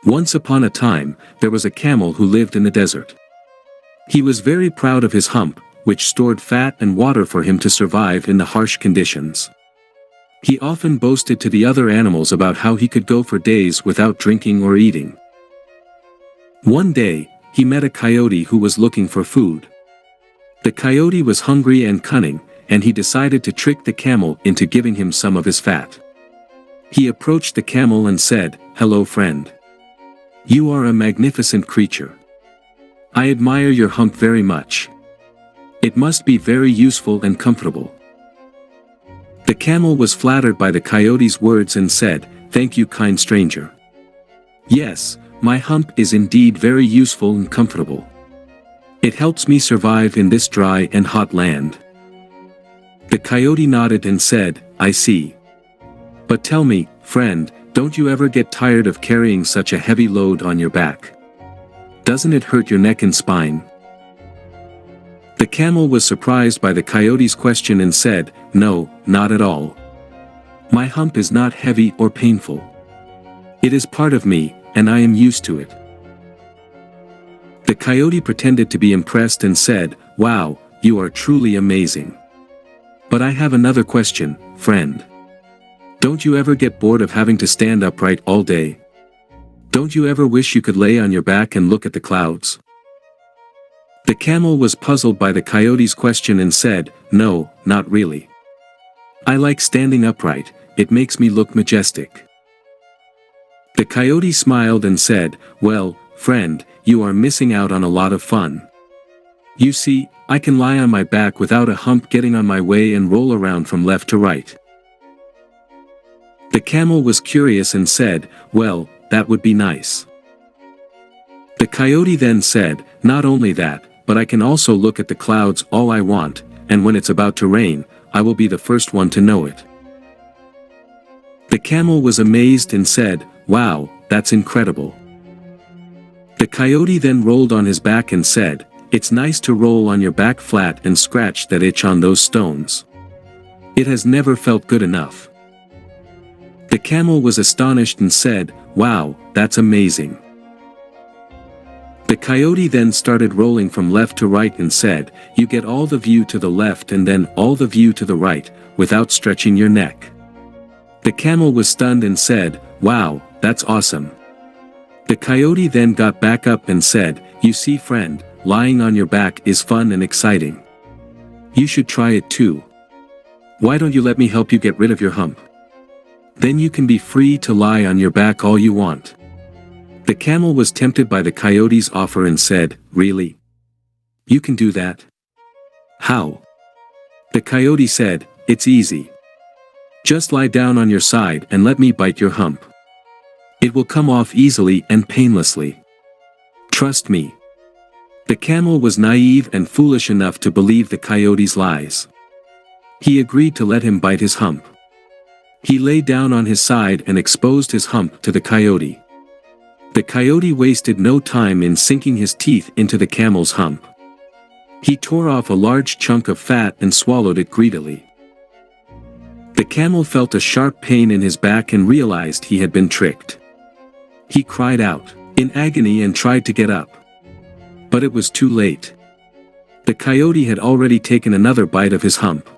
Once upon a time, there was a camel who lived in the desert. He was very proud of his hump, which stored fat and water for him to survive in the harsh conditions. He often boasted to the other animals about how he could go for days without drinking or eating. One day, he met a coyote who was looking for food. The coyote was hungry and cunning, and he decided to trick the camel into giving him some of his fat. He approached the camel and said, "Hello, friend. You are a magnificent creature. I admire your hump very much. It must be very useful and comfortable." The camel was flattered by the coyote's words and said, "Thank you, kind stranger. Yes, my hump is indeed very useful and comfortable. It helps me survive in this dry and hot land." The coyote nodded and said, "I see. But tell me, friend, don't you ever get tired of carrying such a heavy load on your back? Doesn't it hurt your neck and spine?" The camel was surprised by the coyote's question and said, "No, not at all. My hump is not heavy or painful. It is part of me, and I am used to it." The coyote pretended to be impressed and said, "Wow, you are truly amazing. But I have another question, friend. Don't you ever get bored of having to stand upright all day? Don't you ever wish you could lay on your back and look at the clouds?" The camel was puzzled by the coyote's question and said, "No, not really. I like standing upright, it makes me look majestic." The coyote smiled and said, "Well, friend, you are missing out on a lot of fun. You see, I can lie on my back without a hump getting on my way and roll around from left to right." The camel was curious and said, "Well, that would be nice." The coyote then said, "Not only that, but I can also look at the clouds all I want, and when it's about to rain, I will be the first one to know it." The camel was amazed and said, "Wow, that's incredible." The coyote then rolled on his back and said, "It's nice to roll on your back flat and scratch that itch on those stones. It has never felt good enough." The camel was astonished and said, "Wow, that's amazing." The coyote then started rolling from left to right and said, "You get all the view to the left and then all the view to the right, without stretching your neck." The camel was stunned and said, "Wow, that's awesome." The coyote then got back up and said, "You see, friend, lying on your back is fun and exciting. You should try it too. Why don't you let me help you get rid of your hump? Then you can be free to lie on your back all you want." The camel was tempted by the coyote's offer and said, "Really? You can do that? How?" The coyote said, "It's easy. Just lie down on your side and let me bite your hump. It will come off easily and painlessly. Trust me." The camel was naive and foolish enough to believe the coyote's lies. He agreed to let him bite his hump. He lay down on his side and exposed his hump to the coyote. The coyote wasted no time in sinking his teeth into the camel's hump. He tore off a large chunk of fat and swallowed it greedily. The camel felt a sharp pain in his back and realized he had been tricked. He cried out in agony and tried to get up. But it was too late. The coyote had already taken another bite of his hump.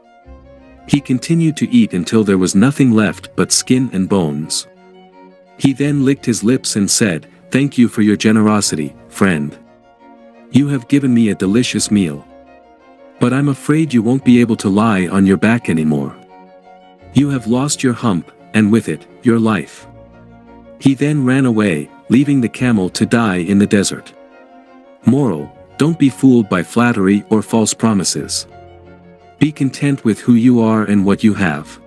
He continued to eat until there was nothing left but skin and bones. He then licked his lips and said, "Thank you for your generosity, friend. You have given me a delicious meal. But I'm afraid you won't be able to lie on your back anymore. You have lost your hump, and with it, your life." He then ran away, leaving the camel to die in the desert. Moral: don't be fooled by flattery or false promises. Be content with who you are and what you have.